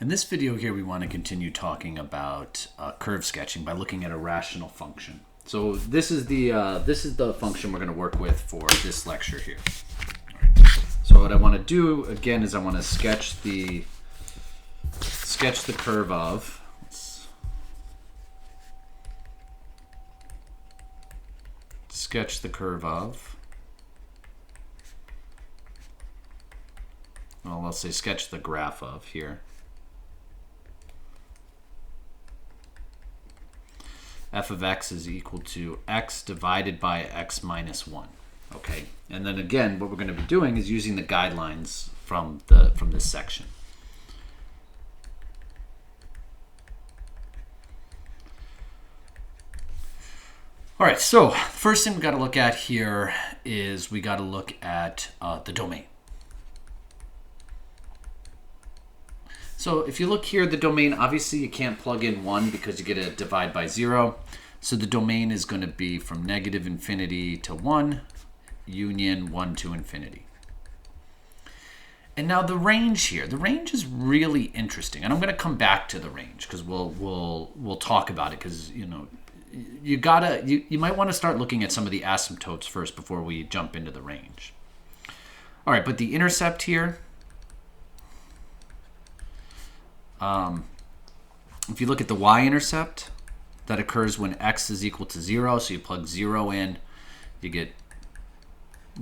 In this video here, we want to continue talking about curve sketching by looking at a rational function. So this is the function we're going to work with for this lecture here. All right. So what I want to do again is I want to sketch the curve of. Sketch the curve of. Well, let's say sketch the graph of here. F of x is equal to x divided by x minus 1. Okay, and then again, what we're going to be doing is using the guidelines from this section. All right, so first thing we got to look at here is we got to look at the domain. So if you look here, the domain, obviously you can't plug in 1 because you get a divide by 0. So the domain is going to be from negative infinity to 1, union 1 to infinity. And now the range here, the range is really interesting. And I'm going to come back to the range because we'll talk about it because, you know, you might want to start looking at some of the asymptotes first before we jump into the range. All right, but the intercept here, if you look at the y-intercept, that occurs when x is equal to 0. So you plug 0 in, you get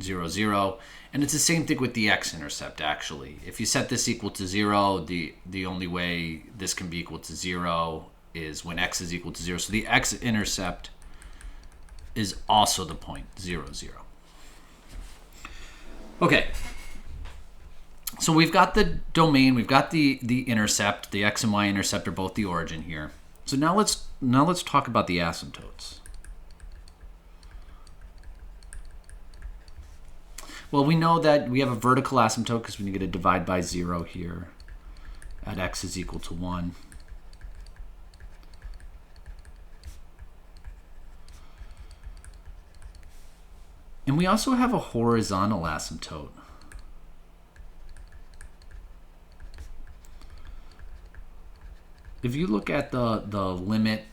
0, 0. And it's the same thing with the x-intercept, actually. If you set this equal to 0, the only way this can be equal to 0 is when x is equal to 0. So the x-intercept is also the point, 0, 0. Okay. So we've got the domain, we've got the intercept, the x and y intercept are both the origin here. So now let's talk about the asymptotes. Well, we know that we have a vertical asymptote because we get a divide by 0 here at x is equal to 1. And we also have a horizontal asymptote. If you look at the limit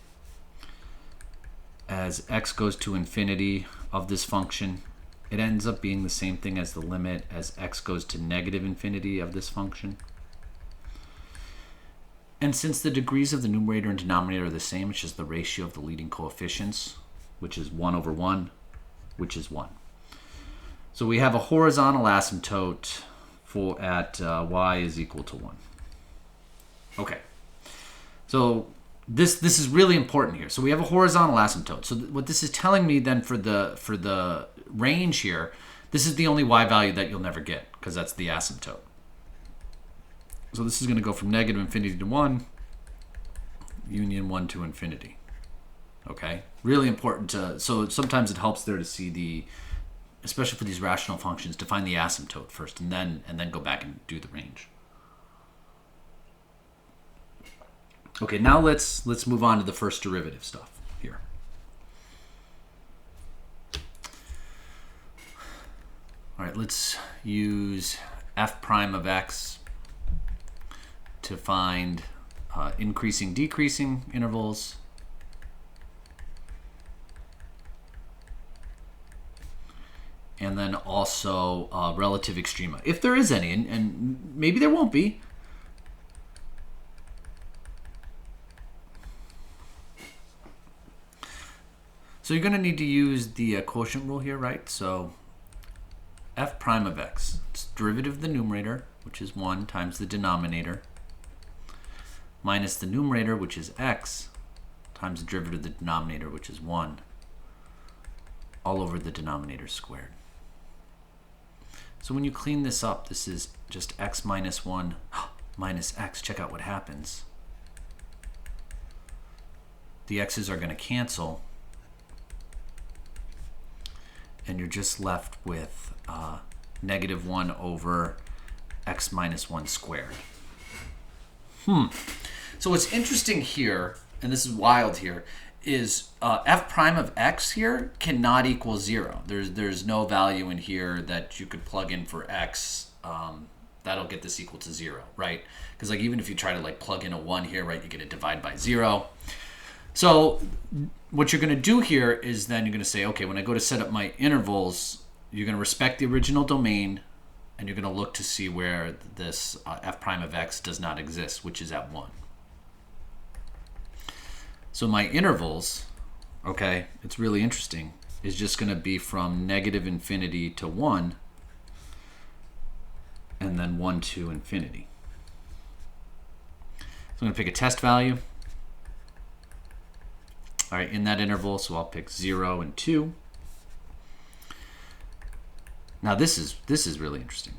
as x goes to infinity of this function, it ends up being the same thing as the limit as x goes to negative infinity of this function. And since the degrees of the numerator and denominator are the same, it's just the ratio of the leading coefficients, which is 1 over 1, which is 1. So we have a horizontal asymptote at y is equal to 1. Okay. So this is really important here. So we have a horizontal asymptote. So what this is telling me then for the range here, this is the only y value that you'll never get because that's the asymptote. So this is going to go from negative infinity to 1, union 1 to infinity. Okay, really important so sometimes it helps there to see especially for these rational functions, to find the asymptote first and then go back and do the range. Okay, now let's move on to the first derivative stuff here. All right, let's use f prime of x to find increasing, decreasing intervals. And then also relative extrema, if there is any, and maybe there won't be. So you're going to need to use the quotient rule here, right? So f prime of x, it's derivative of the numerator, which is 1, times the denominator, minus the numerator, which is x, times the derivative of the denominator, which is 1, all over the denominator squared. So when you clean this up, this is just x minus 1 minus x. Check out what happens. The x's are going to cancel. And you're just left with negative 1 over x minus 1 squared. So what's interesting here, and this is wild here, is f prime of x here cannot equal 0. There's no value in here that you could plug in for x That'll get this equal to 0, right? Because like even if you try to like plug in a 1 here, right, you get to divide by 0. So what you're going to do here is then you're going to say, okay, when I go to set up my intervals, you're going to respect the original domain, and you're going to look to see where this f prime of x does not exist, which is at 1. So my intervals, okay, it's really interesting, is just going to be from negative infinity to 1, and then 1 to infinity. So I'm going to pick a test value. All right, in that interval, so I'll pick 0 and 2. Now this is really interesting.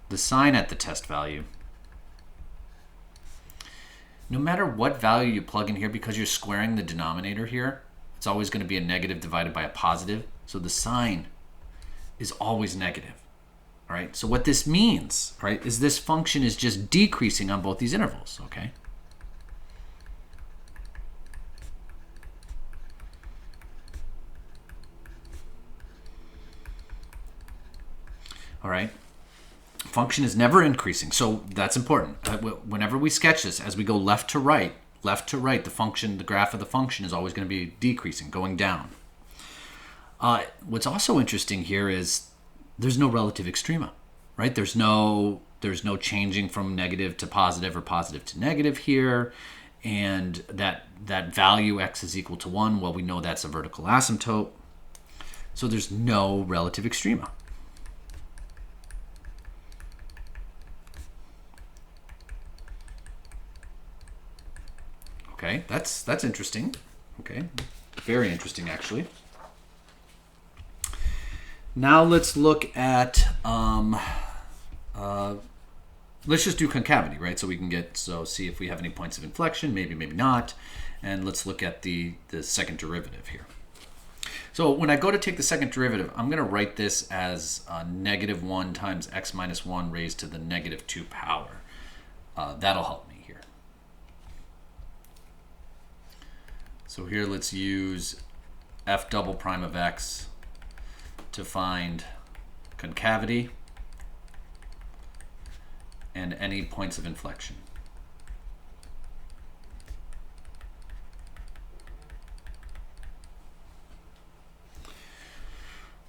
The sign at the test value, no matter what value you plug in here, because you're squaring the denominator here, it's always going to be a negative divided by a positive. So the sign is always negative. All right, so what this means, right, is this function is just decreasing on both these intervals, okay? All right, function is never increasing, so that's important. Whenever we sketch this, as we go left to right, the function, the graph of the function is always going to be decreasing, going down. What's also interesting here is there's no relative extrema, right? There's no changing from negative to positive or positive to negative here, and that value x is equal to 1. Well, we know that's a vertical asymptote, so there's no relative extrema. Okay, that's interesting. Okay, very interesting actually. Now let's look at let's just do concavity, right? So we can see if we have any points of inflection, maybe not, and let's look at the second derivative here. So when I go to take the second derivative, I'm going to write this as -1 times x minus 1 raised to the -2 power. That'll help me here. So here let's use f double prime of x to find concavity and any points of inflection.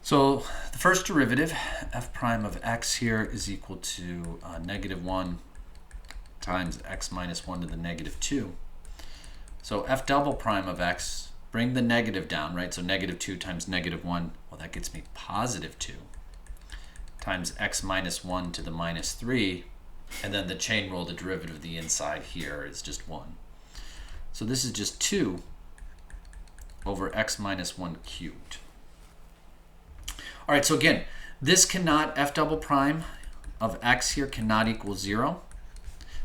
So the first derivative, f prime of x here, is equal to -1 times x minus 1 to the -2. So f double prime of x, bring the negative down, right? So -2 times -1, well, that gets me +2 times x minus 1 to the -3, and then the chain rule, the derivative of the inside here is just 1. So this is just 2 over x minus 1 cubed. All right, so again, this cannot, f double prime of x here cannot equal 0.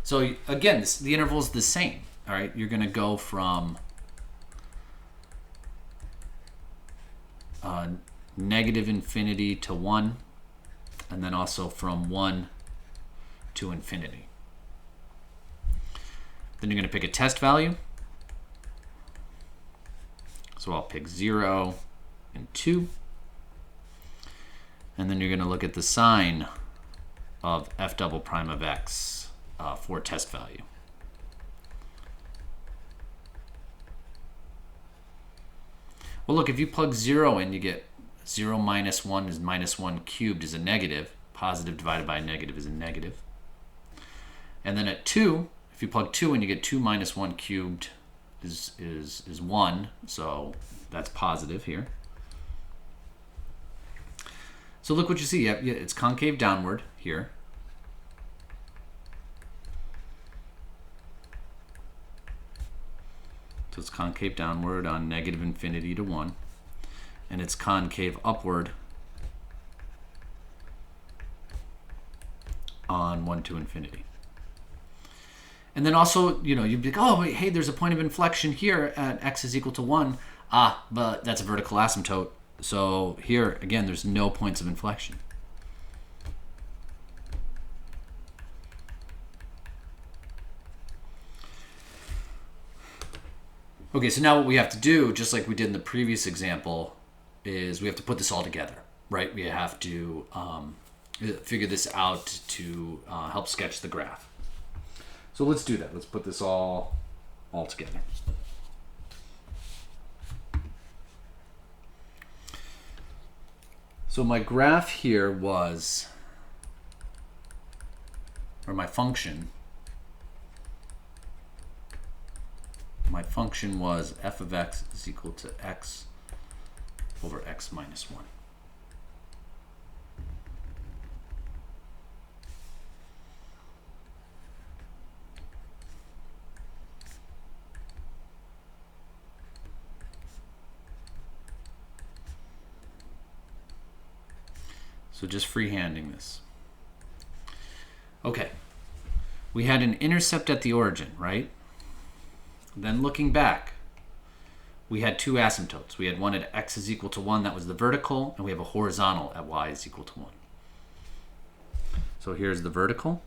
So again, the interval is the same. All right, you're going to go from negative infinity to 1, and then also from 1 to infinity. Then you're going to pick a test value. So I'll pick 0 and 2. And then you're going to look at the sign of f double prime of x for test value. Well, look, if you plug 0 in, you get 0 minus 1 is -1 cubed is a negative. Positive divided by a negative is a negative. And then at 2, if you plug 2 in, you get 2 minus 1 cubed is 1. So that's positive here. So look what you see. It's concave downward here. So it's concave downward on negative infinity to 1. And it's concave upward on 1 to infinity. And then also, you'd be like, oh, wait, hey, there's a point of inflection here at x is equal to 1. But that's a vertical asymptote. So here, again, there's no points of inflection. Okay, so now what we have to do, just like we did in the previous example, is we have to put this all together. right? We have to figure this out to help sketch the graph. So let's do that. Let's put this all together. So my graph here was, or my function was f of x is equal to x over x minus 1. So just freehanding this. Okay, we had an intercept at the origin, right? Then looking back, we had two asymptotes. We had one at x is equal to 1, that was the vertical, and we have a horizontal at y is equal to 1. So here's the vertical.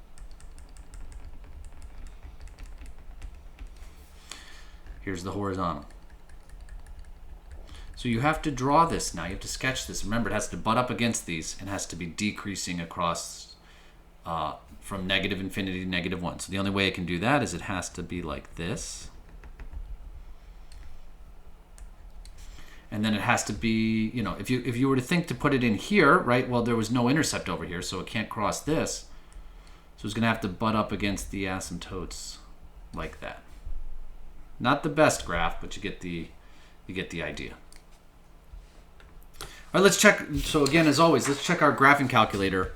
Here's the horizontal. So you have to draw this now. You have to sketch this. Remember, it has to butt up against these and has to be decreasing across from negative infinity to negative 1. So the only way it can do that is it has to be like this. And then it has to be, you know, if you were to think to put it in here, right? Well, there was no intercept over here, so it can't cross this. So it's going to have to butt up against the asymptotes like that. Not the best graph, but you get the idea. All right, let's check. So again, as always, let's check our graphing calculator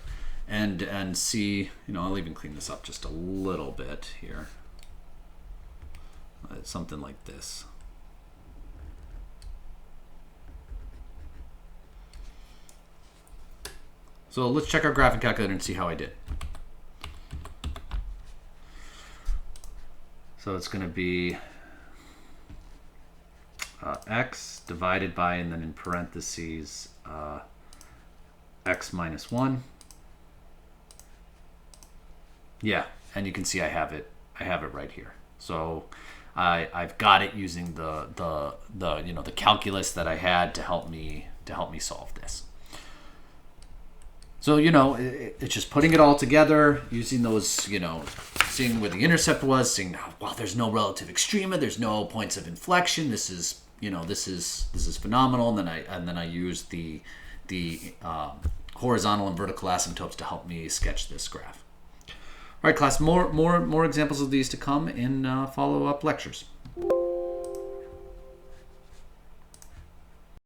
and see, you know, I'll even clean this up just a little bit here. Something like this. So let's check our graphing calculator and see how I did. So it's going to be x divided by, and then in parentheses, x minus 1. Yeah, and you can see I have it right here. So I've got it using the you know, the calculus that I had to help me solve this. So, you know, it's just putting it all together, using those, you know, seeing where the intercept was, seeing, wow, there's no relative extrema, there's no points of inflection. This is, you know, this is phenomenal. And then I use the horizontal and vertical asymptotes to help me sketch this graph. All right, class, more examples of these to come in follow-up lectures.